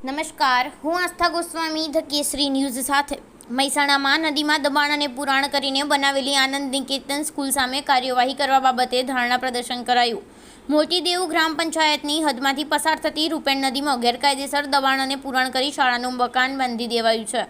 નમસ્કાર, હું આસ્થા ગોસ્વામી ધ કેસરી ન્યૂઝ સાથે મહેસાણામાં નદીમાં દબાણ અને પુરાણ કરીને બનાવેલી આનંદ નિકેતન સ્કૂલ સામે કાર્યવાહી કરવા બાબતે ધરણા પ્રદર્શન કરાયું. મોટી દેવ ગ્રામ પંચાયતની હદમાંથી પસાર થતી રૂપેણ નદીમાં ગેરકાયદેસર દબાણ અને પુરાણ કરી શાળાનું મકાન બાંધી દેવાયું છે.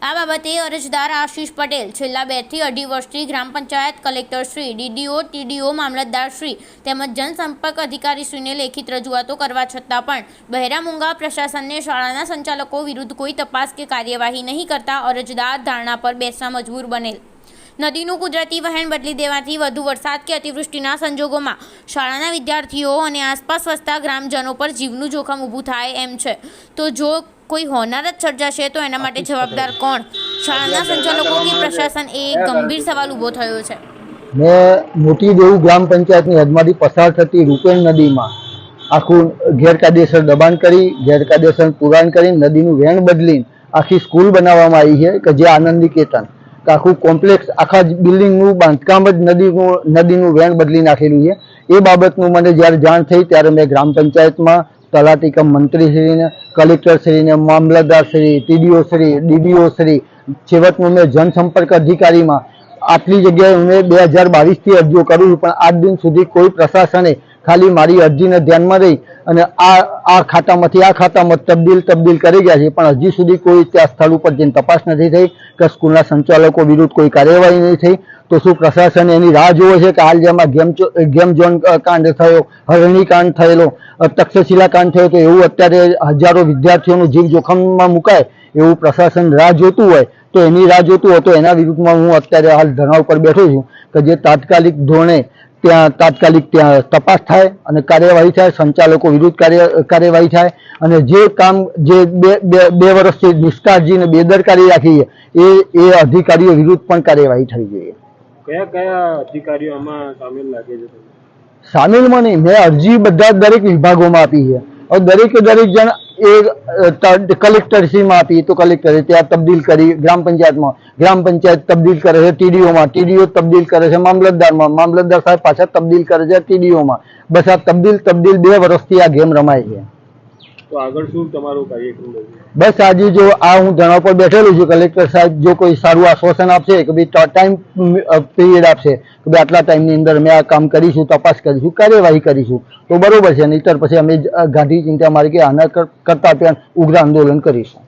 આ બાબતે અરજદાર આશીષ પટેલ છેલ્લા 2 થી 2.5 વર્ષથી ગ્રામ પંચાયત કલેક્ટરશ્રી, ડીડીઓ, ટીડીઓ, મામલતદારશ્રી તેમજ જનસંપર્ક અધિકારીશ્રીને લેખિત રજૂઆતો કરવા છતાં પણ બહેરામૂંગા પ્રશાસનને શાળાના સંચાલકો વિરુદ્ધ કોઈ તપાસ કે કાર્યવાહી નહીં કરતા અરજદાર ધારણા પર બેસવા મજબૂર બનેલ. નદીનું કુદરતી વહેણ બદલી દેવાથી વધુ વરસાદ કે અતિવૃષ્ટિના સંજોગોમાં શાળાના વિદ્યાર્થીઓ અને આસપાસ વસતા ગ્રામજનો પર જીવનું જોખમ ઊભું થાય એમ છે. તો જો કોઈ હોનારત સર્જાશે તો એના માટે જવાબદાર કોણ? શાળાના સંચાલકો કે પ્રશાસન? એ એક ગંભીર સવાલ ઊભો થયો છે. મેં મોટી દેવ ગ્રામ પંચાયતની હદમાંથી પસાર થતી રૂપેણ નદીમાં આખું ગેરકાયદેસર દબાણ કરી, ગેરકાયદેસર પુરાણ કરી, નદીનું વહેણ બદલીને આખી સ્કૂલ બનાવવામાં આવી છે કે જે આનંદ નિકેતન, આખું કોમ્પ્લેક્સ, આખા બિલ્ડિંગનું બાંધકામ જ નદીનું વહેણ બદલી નાખેલું છે. એ બાબતનું મને જ્યારે જાણ થઈ ત્યારે મેં ગ્રામ પંચાયતમાં તલાટી કમ મંત્રીશ્રીને, કલેક્ટરશ્રીને, મામલતદારશ્રી, ટીડીઓશ્રી, ડીડીઓશ્રી, છેવટનું મેં જનસંપર્ક અધિકારીમાં આટલી જગ્યાએ મેં 2022થી અરજીઓ કરું છું, પણ આજ દિન સુધી કોઈ પ્રશાસને ખાલી મારી અરજીને ધ્યાનમાં રહી અને આ ખાતામાંથી આ ખાતામાં તબદીલ કરી ગયા છે, પણ હજી સુધી કોઈ ત્યાં સ્થળ ઉપર જઈને તપાસ નથી થઈ કે સ્કૂલના સંચાલકો વિરુદ્ધ કોઈ કાર્યવાહી નહીં થઈ. તો શું પ્રશાસન એની રાહ જોવે છે કે હાલ જેમાં ગેમ ઝોન કાંડ થયો, હરણી કાંડ થયેલો, તક્ષશિલા કાંડ થયો, તો એવું અત્યારે હજારો વિદ્યાર્થીઓનું જીવ જોખમમાં મુકાય એવું પ્રશાસન રાહ જોતું હોય તો એની રાહ જોતું હોય તો એના વિરુદ્ધમાં હું અત્યારે હાલ ધરણા ઉપર બેઠો છું કે જે તાત્કાલિક ધોરણે ત્યાં તપાસ થાય અને કાર્યવાહી થાય, સંચાલકો વિરુદ્ધ કાર્યવાહી થાય અને જે કામ જે બે વર્ષથી નિષ્કાળજી અને બેદરકારી રાખી છે એ અધિકારીઓ વિરુદ્ધ પણ કાર્યવાહી થવી જોઈએ. કયા અધિકારીઓ આમાં સામેલ લાગે છે? સામેલમાં નહીં, મેં અરજી બધા દરેક વિભાગોમાં આપી છે. હવે દરેક જણ એ કલેક્ટરશ્રીમાં આપી તો કલેક્ટરે ત્યાં તબદીલ કરી, ગ્રામ પંચાયત તબદીલ કરે છે ટીડીઓમાં, ટીડીઓ તબદીલ કરે છે મામલતદારમાં, મામલતદાર સાહેબ પાછા તબદીલ કરે છે ટીડીઓમાં. બસ આ તબદીલ 2 વર્ષથી આ ગેમ રમાય છે. તો આગળ શું તમારું કાર્યક્રમ છે? બસ આજે જો હું ધરણા પર બેઠેલું છું, કલેક્ટર સાહેબ જો કોઈ સારું આશ્વાસન આપશે કે ભાઈ ટાઈમ પીરિયડ આપશે કે ભાઈ આટલા ટાઈમની અંદર અમે આ કામ કરીશું, તપાસ કરીશું, કાર્યવાહી કરીશું તો બરોબર છે, નહીંતર પછી અમે ગાંધી ચિંતા મારી કે આના કરતા ત્યાં ઉગ્ર આંદોલન કરીશું.